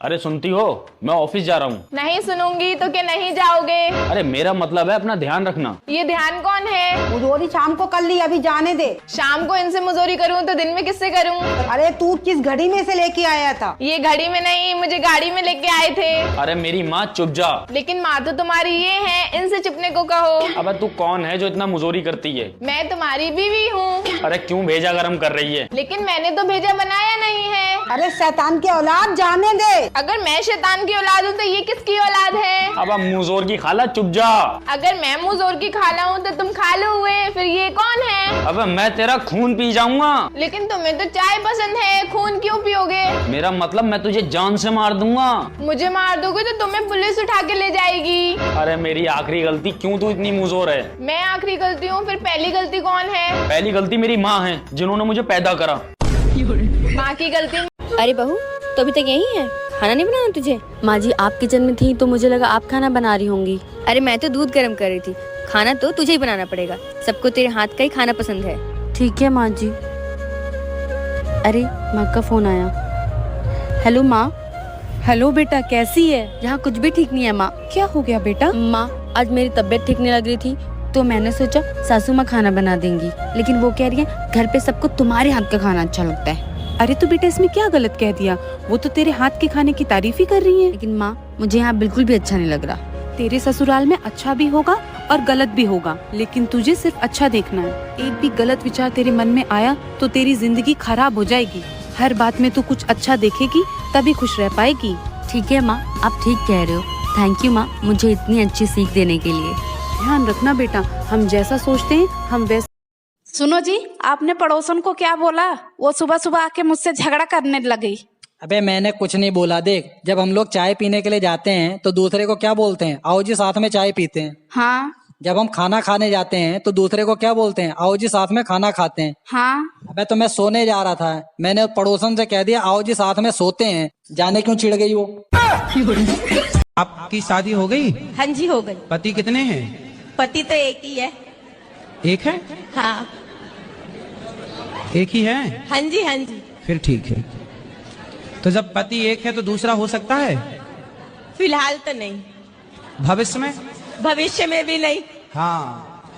अरे सुनती हो, मैं ऑफिस जा रहा हूँ। नहीं सुनूंगी तो क्या नहीं जाओगे? अरे मेरा मतलब है अपना ध्यान रखना। ये ध्यान कौन है? मुजोरी शाम को कर ली, अभी जाने दे। शाम को इनसे मुजोरी करूँ तो दिन में किससे करूँ? अरे तू किस घड़ी में से लेके आया था? ये घड़ी में नहीं, मुझे गाड़ी में लेके आए थे। अरे मेरी माँ चुप जा। लेकिन माँ तो तुम्हारी ये है, इनसे चुपने को कहो। अबे तू कौन है जो इतना मुजोरी करती है? मैं तुम्हारी बीवी हूँ। अरे क्यों भेजा गरम कर रही है? लेकिन मैंने तो भेजा बनाया नहीं है। अरे शैतान की औलाद, जाने दे। अगर मैं शैतान की औलाद हूँ तो ये किसकी औलाद है? अब मुजोर की खाला चुप जा। अगर मैं मुजोर की खाला हूँ तो तुम खालू हुए, फिर ये कौन है? अबे मैं तेरा खून पी जाऊंगा। लेकिन तुम्हें तो चाय पसंद है, खून क्यों पियोगे? मेरा मतलब मैं तुझे जान से मार दूंगा। मुझे मार दोगे तो तुम्हें पुलिस उठा के ले जाएगी। अरे मेरी आखिरी गलती, क्यों तू इतनी मुजोर है? मैं आखिरी गलती हूँ, फिर पहली गलती कौन है? पहली गलती मेरी माँ है, जिन्होंने मुझे पैदा करा। माँ की गलती। अरे बहू, तो अभी तक यही है, खाना नहीं बनाना तुझे? माँ जी आप किचन में थी तो मुझे लगा आप खाना बना रही होंगी। अरे मैं तो दूध गर्म कर रही थी। खाना तो तुझे ही बनाना पड़ेगा, सबको तेरे हाथ का ही खाना पसंद है। ठीक है माँ जी। अरे माँ का फोन आया। हेलो माँ। हेलो बेटा, कैसी है? यहाँ कुछ भी ठीक नहीं है माँ। क्या हो गया बेटा? माँ आज मेरी तबीयत ठीक नहीं लग रही थी तो मैंने सोचा सासू माँ खाना बना देंगी, लेकिन वो कह रही है घर पे सबको तुम्हारे हाथ का खाना अच्छा लगता है। अरे तो बेटा इसमें क्या गलत कह दिया? वो तो तेरे हाथ के खाने की तारीफ ही कर रही है। लेकिन माँ मुझे यहाँ बिल्कुल भी अच्छा नहीं लग रहा। तेरे ससुराल में अच्छा भी होगा और गलत भी होगा, लेकिन तुझे सिर्फ अच्छा देखना है। एक भी गलत विचार तेरे मन में आया तो तेरी जिंदगी खराब हो जाएगी। हर बात में तू कुछ अच्छा देखेगी तभी खुश रह पाएगी। ठीक है माँ, आप ठीक कह रहे हो। थैंक यू माँ, मुझे इतनी अच्छी सीख देने के लिए। ध्यान रखना बेटा, हम जैसा सोचते हैं हम वैसा। सुनो जी, आपने पड़ोसन को क्या बोला? वो सुबह सुबह आके मुझसे झगड़ा करने लगी। अबे मैंने कुछ नहीं बोला। देख, जब हम लोग चाय पीने के लिए जाते हैं तो दूसरे को क्या बोलते हैं? आओ जी साथ में चाय पीते हैं। हाँ। जब हम खाना खाने जाते हैं तो दूसरे को क्या बोलते हैं? आओ जी साथ में खाना खाते हैं। हाँ। अबे तो मैं सोने जा रहा था, मैंने पड़ोसन से कह दिया आओ जी साथ में सोते हैं। जाने क्यों चिढ़ गई वो? आपकी शादी हो गई? हाँ जी हो गई। पति कितने हैं? पति तो एक ही है। एक है? हाँ। एक ही है? हाँ जी हाँ जी। फिर ठीक है। तो जब पति एक है तो दूसरा हो सकता है? फिलहाल तो नहीं। भविष्य में? भविष्य में भी नहीं। हाँ।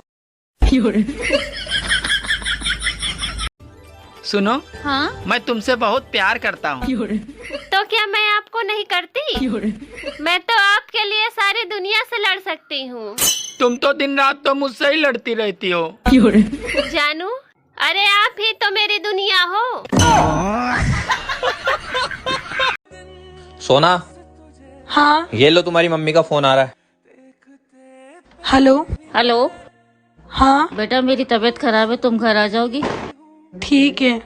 सुनो, हाँ? मैं तुमसे बहुत प्यार करता हूँ। तो क्या मैं आपको नहीं करती? मैं तो आपके लिए सारी दुनिया से लड़ सकती हूँ। तुम तो दिन रात तो मुझसे ही लड़ती रहती हो। जानू, अरे आप ही तो मेरी दुनिया हो। सोना। हाँ। ये लो तुम्हारी मम्मी का फोन आ रहा है। हेलो। हेलो। हाँ बेटा मेरी तबीयत खराब है, तुम घर आ जाओगी? ठीक है।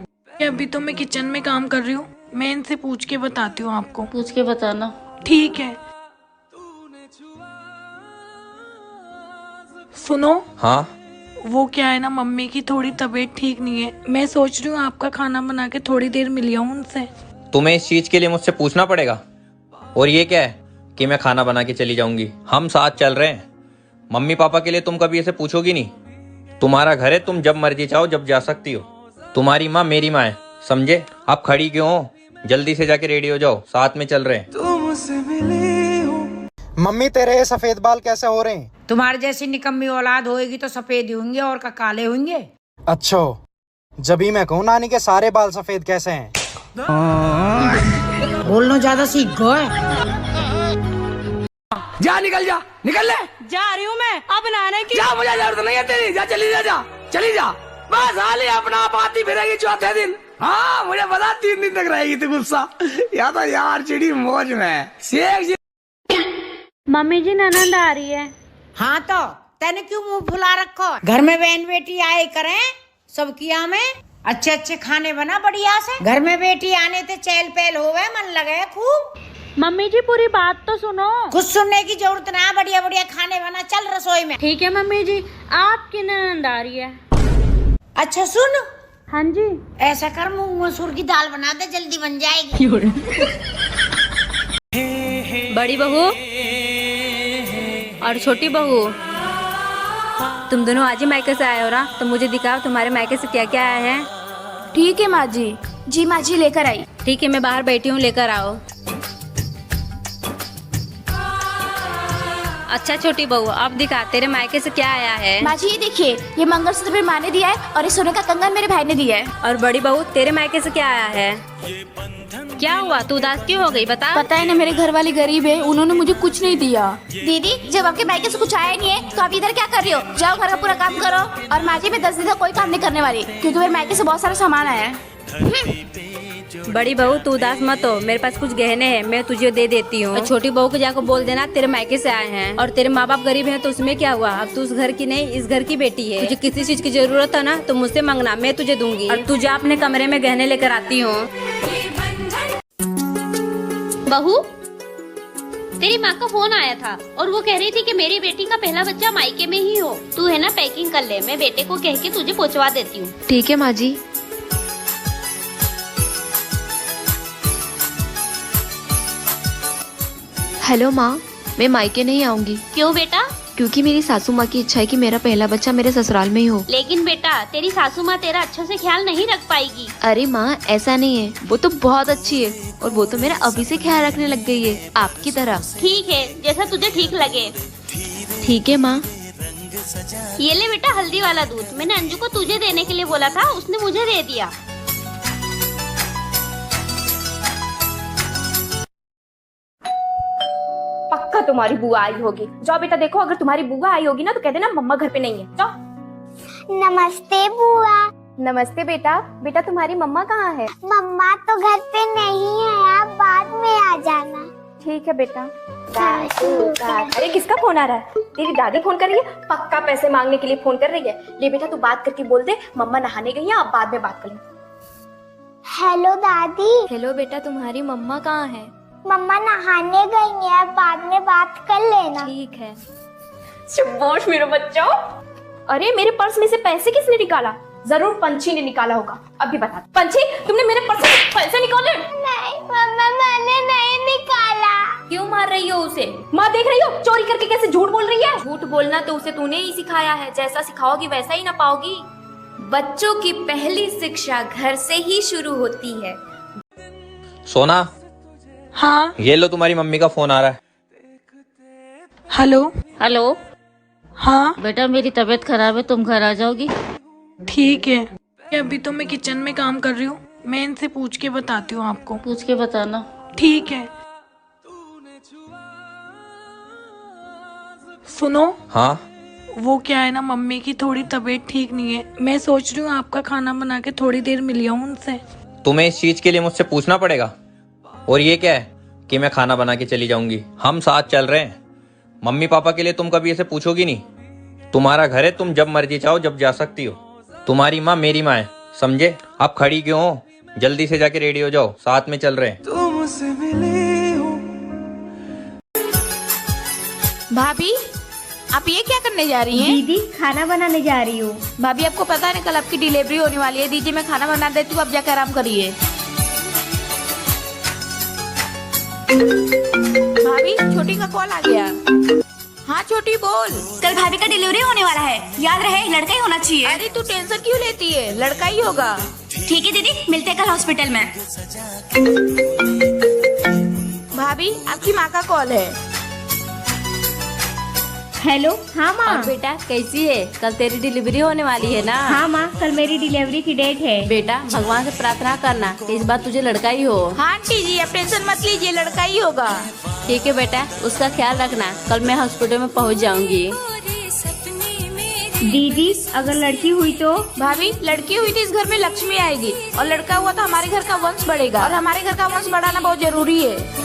अभी तो मैं किचन में काम कर रही हूँ, मैं इनसे पूछ के बताती हूँ आपको। पूछ के बताना। ठीक है। सुनो। हाँ? वो क्या है ना, मम्मी की थोड़ी तबीयत ठीक नहीं है। मैं सोच रही हूँ आपका खाना बना के थोड़ी देर मिल आऊँ उनसे। तुम्हें इस चीज के लिए मुझसे पूछना पड़ेगा? और ये क्या है कि मैं खाना बना के चली जाऊंगी? हम साथ चल रहे हैं। मम्मी पापा के लिए तुम कभी ऐसे पूछोगी नहीं। तुम्हारा घर है, तुम जब मर्जी चाहो जब जा सकती हो। तुम्हारी माँ मेरी माँ है, समझे? आप खड़ी क्यों हो? जल्दी से जाके रेडी हो जाओ, साथ में चल रहे हैं। मम्मी तेरे सफेद बाल कैसे हो रहे हैं? तुम्हारे जैसी निकम्मी औलाद होएगी तो सफेद ही होंगे और का काले होंगे। अच्छा, जब ही मैं कहूँ नानी के सारे बाल सफेद कैसे हैं? बोलना ज्यादा सीख गए। जा निकल जा, निकल ले। जा रही हूँ मैं, अब नहाने की। जा, मुझे जरूरत नहीं है तेरी। जा चली जा, जा चली जा। बस हाली अपना आप आती फिरेगी चौथे दिन। हाँ मुझे पता 3 दिन तक रहेगी तू गुस्सा। या तो यार चिड़ी मौज में शेख। मम्मी जी ननद आ रही है। हाँ तो तेने क्यों मुंह फुला रखो? घर में बहन बेटी आए करें, सबकी में अच्छे अच्छे खाने बना बढ़िया से। घर में बेटी आने ते चहल पहल होवे, मन लगे खूब। मम्मी जी पूरी बात तो सुनो। कुछ सुनने की जरूरत ना, बढ़िया बढ़िया खाने बना, चल रसोई में। ठीक है मम्मी जी, आपकी ननद आ रही है। अच्छा सुन। हाँ जी। ऐसा कर, मूंग मसूर की दाल बना दे, जल्दी बन जाएगी। बड़ी बहू और छोटी बहू, तुम दोनों आज ही मायके से आए हो ना, तो मुझे दिखाओ तुम्हारे मायके से क्या क्या आया है। ठीक है माँ जी। जी माँ जी लेकर आई। ठीक है, मैं बाहर बैठी हूँ, लेकर आओ। अच्छा छोटी बहू, अब दिखा तेरे मायके से क्या आया है। माँ जी ये देखिए, ये मंगलसूत्र मेरी माँ ने दिया है और ये सोने का कंगन मेरे भाई ने दिया है। और बड़ी बहू तेरे मायके से क्या आया है। क्या हुआ, तू उदास क्यों हो गई बता। पता है ना, मेरे घर वाले गरीब है, उन्होंने मुझे कुछ नहीं दिया। दीदी जब आपके मायके से कुछ आया नहीं है तो आप इधर क्या कर रही हो। जाओ घर का पूरा काम करो। और माँ जी मैं 10 दिन तक कोई काम नहीं करने वाली, क्योंकि मेरे मायके से बहुत सारा सामान आया है। बड़ी बहू तू उदास मत हो, मेरे पास कुछ गहने हैं, मैं तुझे दे देती हूँ। छोटी बहू को जाकर बोल देना तेरे मायके से आए हैं। और तेरे माँ बाप गरीब हैं तो उसमें क्या हुआ, अब तू उस घर की नहीं इस घर की बेटी है। तुझे किसी चीज की जरूरत है ना तो मुझसे मांगना, मैं तुझे दूंगी। और तुझे अपने कमरे में गहने लेकर आती हूँ। बहू तेरी माँ का फोन आया था और वो कह रही थी कि मेरी बेटी का पहला बच्चा मायके में ही हो। तू है ना पैकिंग कर ले, मैं बेटे को कह के तुझे पहुँचवा देती हूँ। ठीक है माँ जी। हेलो माँ, मैं मायके नहीं आऊंगी। क्यों बेटा। क्योंकि मेरी सासू माँ की इच्छा है कि मेरा पहला बच्चा मेरे ससुराल में ही हो। लेकिन बेटा तेरी सासू माँ तेरा अच्छे से ख्याल नहीं रख पाएगी। अरे माँ ऐसा नहीं है, वो तो बहुत अच्छी है और वो तो मेरा अभी से ख्याल रखने लग गई है, आपकी तरह। ठीक है, जैसा तुझे ठीक लगे। ठीक है माँ। ये ले बेटा हल्दी वाला दूध, मैंने अंजू को तुझे देने के लिए बोला था, उसने मुझे दे दिया। पक्का तुम्हारी बुआ आई होगी। जाओ बेटा देखो, अगर तुम्हारी बुआ आई होगी ना तो कह देना मम्मा घर पे नहीं है। जाओ। नमस्ते बुआ। नमस्ते बेटा। बेटा तुम्हारी मम्मा कहाँ है। मम्मा तो घर पे नहीं है, आप बाद में आ जाना। ठीक है बेटा। अरे किसका फोन आ रहा है। तेरी दादी फोन कर रही है, पक्का पैसे मांगने के लिए फोन कर रही है। ले बेटा तू बात करके बोल दे मम्मा नहाने गई है, आप बाद में बात करें। हेलो दादी। हेलो बेटा, तुम्हारी मम्मा कहाँ है। मम्मा नहाने गई है, बात में बात कर लेना। ठीक है। शाबाश मेरे बच्चों। अरे मेरे पर्स में से पैसे किसने निकाला। जरूर पंछी ने निकाला होगा। अभी बता पंछी, तुमने मेरे पर्स से पैसे निकाले। नहीं मम्मा, मैंने नहीं निकाला। क्यों मार रही हो उसे। माँ देख रही हो चोरी करके कैसे झूठ बोल रही है। झूठ बोलना तो उसे तूने ही सिखाया है, जैसा सिखाओगी वैसा ही ना पाओगी। बच्चों की पहली शिक्षा घर से ही शुरू होती है। सोना। हाँ ये लो तुम्हारी मम्मी का फोन आ रहा है। हेलो। हेलो। हाँ बेटा मेरी तबीयत खराब है, तुम घर आ जाओगी। ठीक है। अभी तो मैं किचन में काम कर रही हूँ, मैं इनसे पूछ के बताती हूँ आपको। पूछ के बताना। ठीक है। सुनो। हाँ वो क्या है ना, मम्मी की थोड़ी तबीयत ठीक नहीं है, मैं सोच रही हूँ आपका खाना बना के थोड़ी देर मिल आऊँ उनसे। तुम्हें इस चीज के लिए मुझसे पूछना पड़ेगा। और ये क्या है कि मैं खाना बना के चली जाऊंगी। हम साथ चल रहे हैं, मम्मी पापा के लिए तुम कभी ऐसे पूछोगी नहीं। तुम्हारा घर है, तुम जब मर्जी चाहो जब जा सकती हो। तुम्हारी माँ मेरी माँ है, समझे। आप खड़ी क्यों हो, जल्दी से जाके रेडी हो जाओ, साथ में चल रहे हैं। भाभी आप ये क्या करने जा रही हैं? दीदी खाना बनाने जा रही हूँ। भाभी आपको पता है ना कल आपकी डिलीवरी होने वाली है। दीजिए मैं खाना बना देती हूँ, आप जाकर आराम करिए। भाभी छोटी का कॉल आ गया। हाँ छोटी बोल। कल भाभी का डिलीवरी होने वाला है, याद रहे लड़का ही होना चाहिए। अरे तू टेंशन क्यों लेती है, लड़का ही होगा। ठीक है दीदी, मिलते हैं कल हॉस्पिटल में। भाभी आपकी माँ का कॉल है। हेलो। हाँ माँ। और बेटा कैसी है, कल तेरी डिलीवरी होने वाली है ना। हाँ माँ, कल मेरी डिलीवरी की डेट है। बेटा भगवान से प्रार्थना करना कि इस बार तुझे लड़का ही हो। हाँ आंटी जी आप टेंशन मत लीजिए, लड़का ही होगा। ठीक है बेटा, उसका ख्याल रखना, कल मैं हॉस्पिटल में पहुंच जाऊंगी। दीदी अगर लड़की हुई तो। भाभी लड़की हुई तो इस घर में लक्ष्मी आएगी, और लड़का हुआ तो हमारे घर का वंश बढ़ेगा, और हमारे घर का वंश बढ़ाना बहुत जरूरी है।